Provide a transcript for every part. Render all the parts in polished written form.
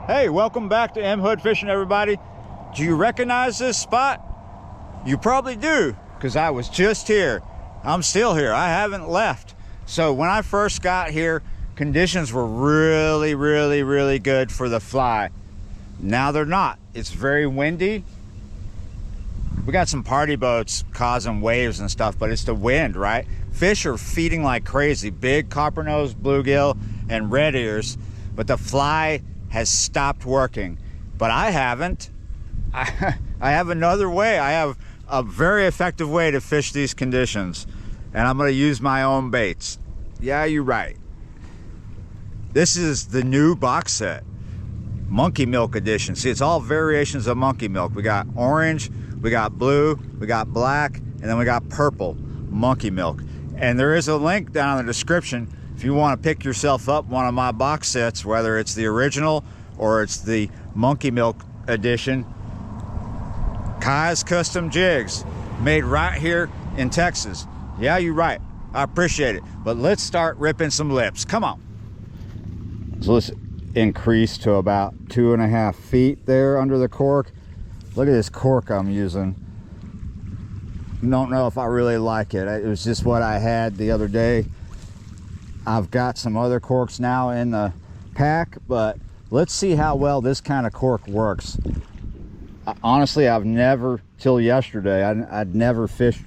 Hey, welcome back to M Hood Fishing, everybody. Do you recognize this spot? You probably do, because I was just here. I'm still here. I haven't left. So when I first got here, conditions were really good for the fly. Now they're not. It's very windy. We got some party boats causing waves and stuff, but it's the wind, right? Fish are feeding like crazy. Big copper-nosed bluegill and red ears, but the fly has stopped working. But I haven't. I have another way. I have a very effective way to fish these conditions, and I'm going to use my own baits. Yeah, you're right. This is the new box set, Monkey Milk Edition. See, it's all variations of monkey milk. We got orange, we got blue, we got black, and then we got purple monkey milk. And there is a link down in the description if you want to pick yourself up one of my box sets, whether it's the original or it's the Monkey Milk Edition. Kai's Custom Jigs, made right here in Texas. Yeah, you're right. I appreciate it. But let's start ripping some lips. Come on. So let's increase to about 2.5 feet there under the cork. Look at this cork I'm using. Don't know if I really like it. It was just what I had the other day. I've got some other corks now in the pack, but let's see how well this kind of cork works. Honestly, I've never, till yesterday, I'd never fished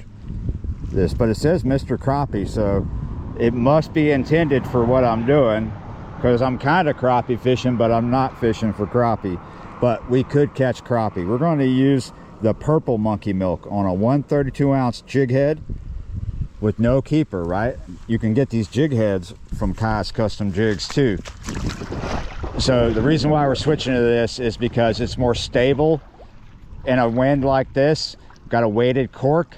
this, but it says Mr. Crappie, so it must be intended for what I'm doing, because I'm kind of crappie fishing, but I'm not fishing for crappie. But we could catch crappie. We're going to use the purple monkey milk on a 132 ounce jig head with no keeper, right? You can get these jig heads from Kai's Custom Jigs too. So the reason why we're switching to this is because it's more stable in a wind like this. Got a weighted cork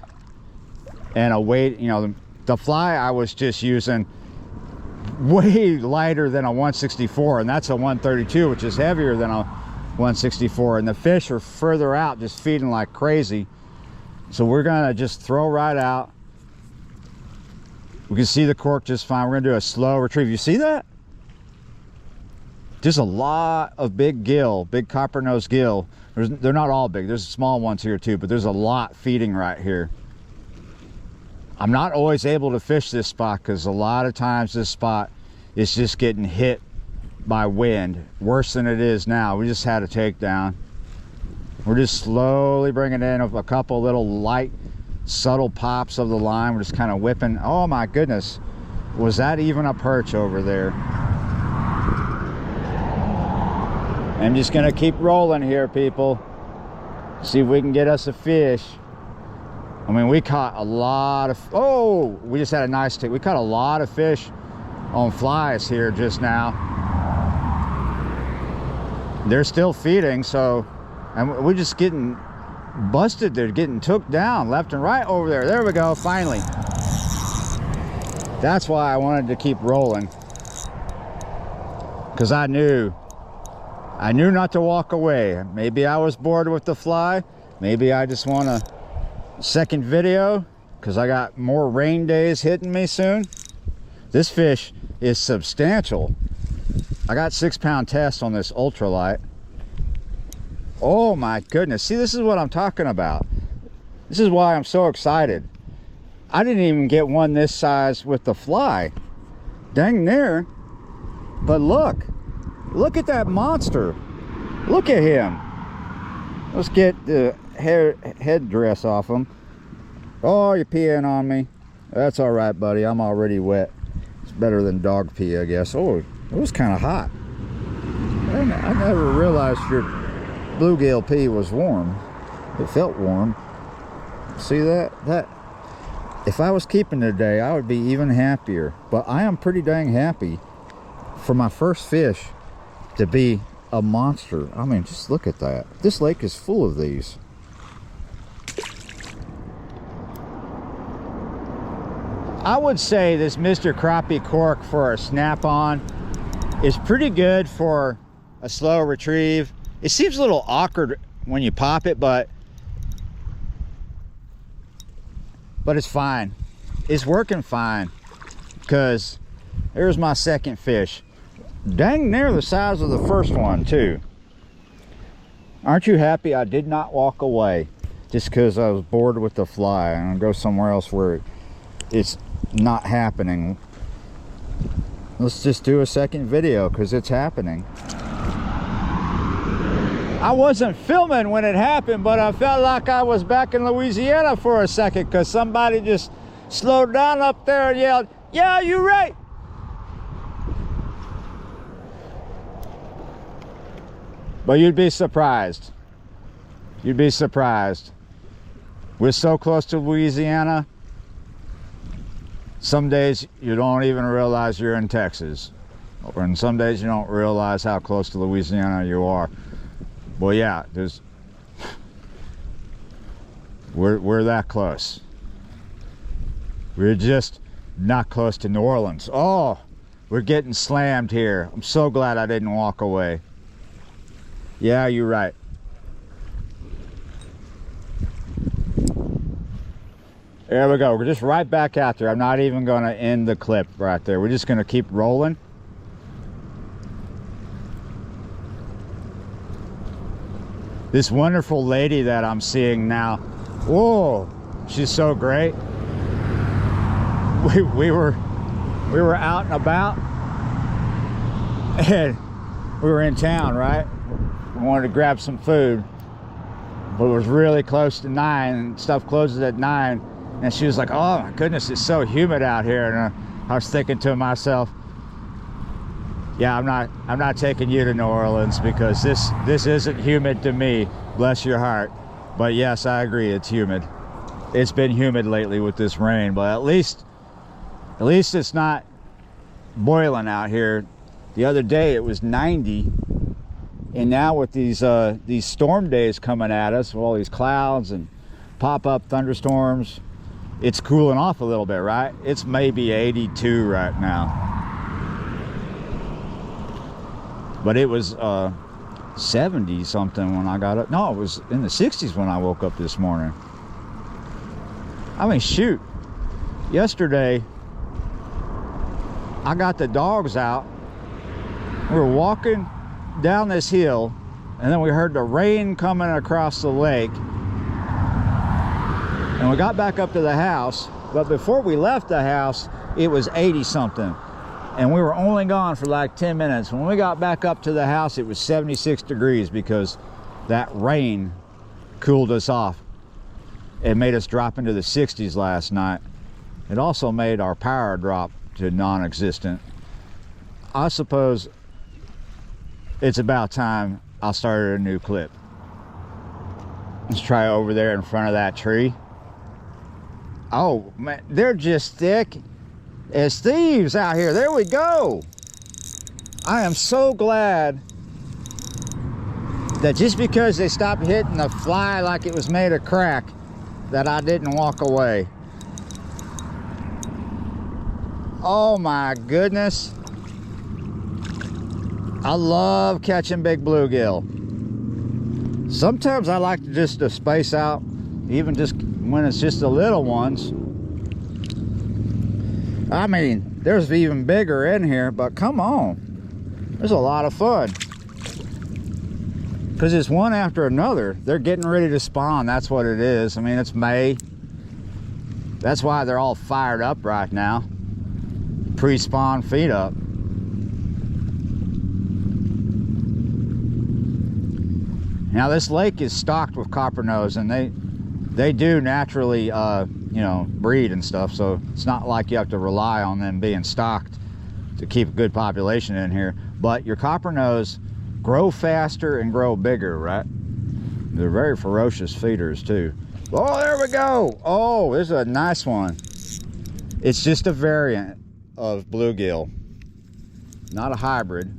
and a weight, you know, the fly I was just using way lighter than a 164, and that's a 132, which is heavier than a 164, and the fish are further out just feeding like crazy. So we're gonna just throw right out. We can see the cork just fine. We're gonna do a slow retrieve. You see that? There's a lot of big gill, big copper-nosed gill. They're not all big. There's small ones here too, but there's a lot feeding right here. I'm not always able to fish this spot because a lot of times this spot is just getting hit by wind, worse than it is now. We just had a takedown. We're just slowly bringing in a couple little light, subtle pops of the line. We're just kind of whipping. Oh my goodness, was that even a perch over there? I'm just gonna keep rolling here, people. See if we can get us a fish. I mean, we caught a lot of, oh, we just had a nice take. We caught a lot of fish on flies here just now. They're still feeding, so, and we're just getting busted. They're getting took down left and right over there. There we go, finally. That's why I wanted to keep rolling, because I knew not to walk away. Maybe I was bored with the fly. Maybe I just want a second video because I got more rain days hitting me soon. This fish is substantial. I got 6-pound test on this ultralight. Oh my goodness. See, this is what I'm talking about. This is why I'm so excited. I didn't even get one this size with the fly. Dang near. But look at that monster. Look at him. Let's get the headdress off him. Oh, you're peeing on me. That's all right, buddy. I'm already wet. It's better than dog pee, I guess. Oh, it was kind of hot. I never realized your bluegill pee was warm. It felt warm. See that? If I was keeping today, I would be even happier. But I am pretty dang happy for my first fish to be a monster. I mean, just look at that. This lake is full of these. I would say this Mr. Crappie cork for a snap-on is pretty good for a slow retrieve. It seems a little awkward when you pop it, but it's fine. It's working fine, because there's my second fish. Dang near the size of the first one too. Aren't you happy I did not walk away just because I was bored with the fly, and I'll go somewhere else where it's not happening? Let's just do a second video because it's happening. I wasn't filming when it happened, but I felt like I was back in Louisiana for a second because somebody just slowed down up there and yelled, "Yeah, you're right." But you'd be surprised. You'd be surprised. We're so close to Louisiana, some days you don't even realize you're in Texas. And some days you don't realize how close to Louisiana you are. Well, yeah, we're that close. We're just not close to New Orleans. Oh, we're getting slammed here. I'm so glad I didn't walk away. Yeah, you're right. There we go. We're just right back out there. I'm not even going to end the clip right there. We're just going to keep rolling. This wonderful lady that I'm seeing now, whoa, she's so great. We were out and about, and we were in town, right? We wanted to grab some food, but it was really close to 9, and stuff closes at 9. And she was like, "Oh my goodness, it's so humid out here." And I was thinking to myself, yeah, I'm not taking you to New Orleans because this isn't humid to me. Bless your heart. But yes, I agree, it's humid. It's been humid lately with this rain, but at least it's not boiling out here. The other day it was 90, and now with these storm days coming at us, with all these clouds and pop-up thunderstorms, it's cooling off a little bit, right? It's maybe 82 right now. But it was 70 something when I got up. No, it was in the 60s when I woke up this morning. I mean, shoot. Yesterday, I got the dogs out. We were walking down this hill, and then we heard the rain coming across the lake. And we got back up to the house, but before we left the house, it was 80 something. And we were only gone for like 10 minutes. When we got back up to the house, it was 76 degrees because that rain cooled us off. It made us drop into the 60s last night. It also made our power drop to non-existent. I suppose it's about time I started a new clip. Let's try over there in front of that tree. Oh man, they're just thick as thieves out here. There we go. I am so glad that just because they stopped hitting the fly like it was made of crack, that I didn't walk away. Oh my goodness. I love catching big bluegill. Sometimes I like to just space out, even just when it's just the little ones. I mean, there's even bigger in here, but come on. There's a lot of fun. Because it's one after another. They're getting ready to spawn, that's what it is. I mean, it's May. That's why they're all fired up right now. Pre-spawn feed up. Now this lake is stocked with copper-nose, and they do naturally, you know, breed and stuff. So it's not like you have to rely on them being stocked to keep a good population in here. But your copper-nose grow faster and grow bigger, right? They're very ferocious feeders too. Oh, there we go. Oh, this is a nice one. It's just a variant of bluegill, not a hybrid.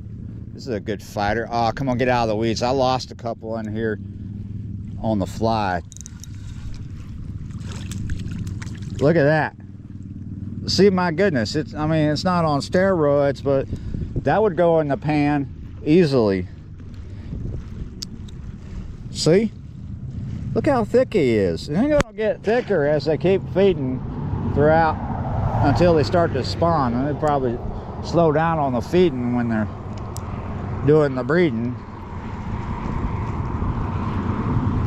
This is a good fighter. Oh, come on, get out of the weeds. I lost a couple in here on the fly. Look at that. See, my goodness, I mean, it's not on steroids, but that would go in the pan easily. See? Look how thick he is. And they're gonna get thicker as they keep feeding throughout until they start to spawn. And they probably slow down on the feeding when they're doing the breeding.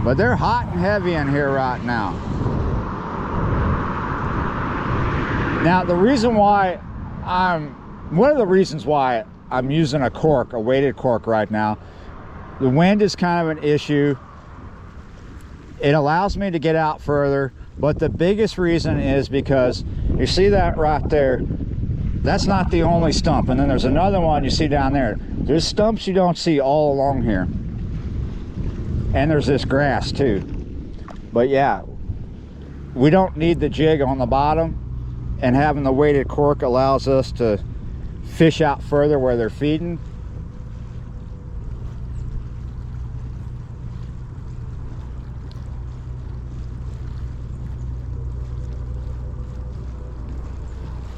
But they're hot and heavy in here right now. Now, the reason why one of the reasons why I'm using a cork, a weighted cork right now, the wind is kind of an issue. It allows me to get out further, but the biggest reason is because you see that right there, that's not the only stump. And then there's another one you see down there. There's stumps you don't see all along here. And there's this grass too. But yeah, we don't need the jig on the bottom, and having the weighted cork allows us to fish out further where they're feeding.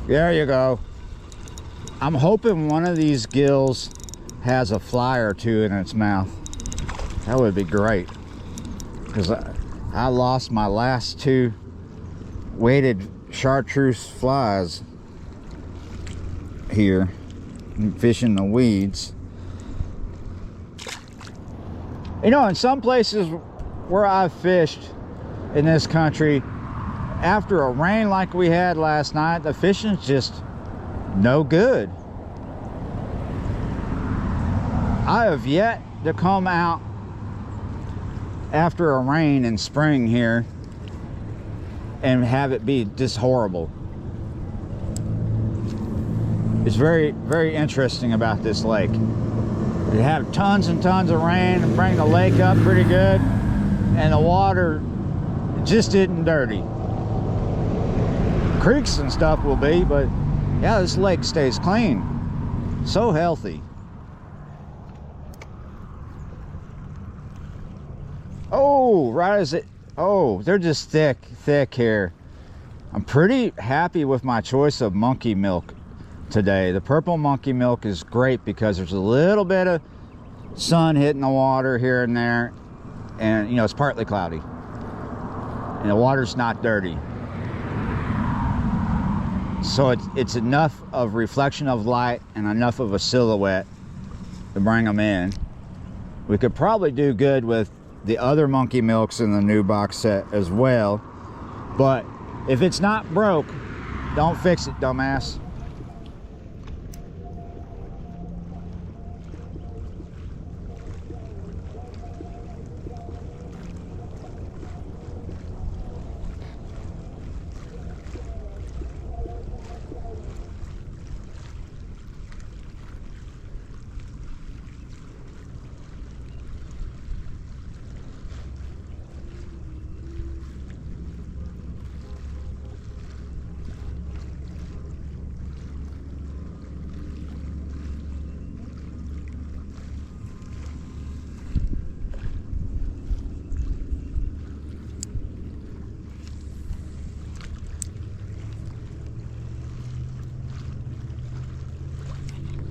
There you go. I'm hoping one of these gills has a fly or two in its mouth. That would be great, because I lost my last 2 weighted chartreuse flies here fishing the weeds. You know, in some places where I've fished in this country, after a rain like we had last night, the fishing's just no good. I have yet to come out after a rain in spring here and have it be this horrible. It's very, very interesting about this lake. You have tons and tons of rain and bring the lake up pretty good, and the water just isn't dirty. Creeks and stuff will be, but yeah, this lake stays clean. So healthy. Oh, right as it, oh, they're just thick here. I'm pretty happy with my choice of monkey milk today. The purple monkey milk is great because there's a little bit of sun hitting the water here and there, and you know, it's partly cloudy and the water's not dirty, so it's enough of reflection of light and enough of a silhouette to bring them in. We could probably do good with the other monkey milks in the new box set as well, but if it's not broke, don't fix it, dumbass.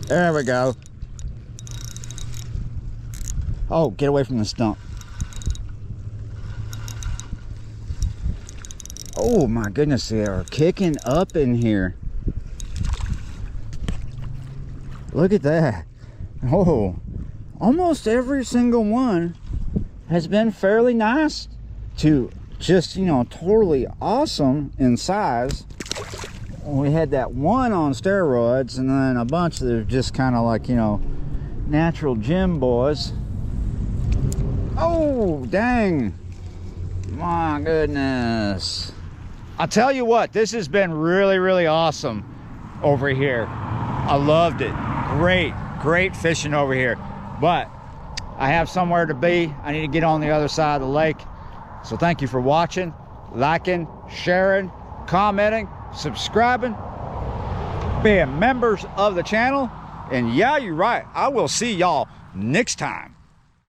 There we go. Oh, get away from the stump. Oh my goodness, they are kicking up in here. Look at that. Oh, almost every single one has been fairly nice to just, you know, totally awesome in size. We had that one on steroids, and then a bunch that are just kind of like, you know, natural gym boys. Oh, dang. My goodness. I'll tell you what, this has been really, really awesome over here. I loved it. Great fishing over here. But I have somewhere to be. I need to get on the other side of the lake. So thank you for watching, liking, sharing, commenting, subscribing, being members of the channel. And yeah, you're right, I will see y'all next time.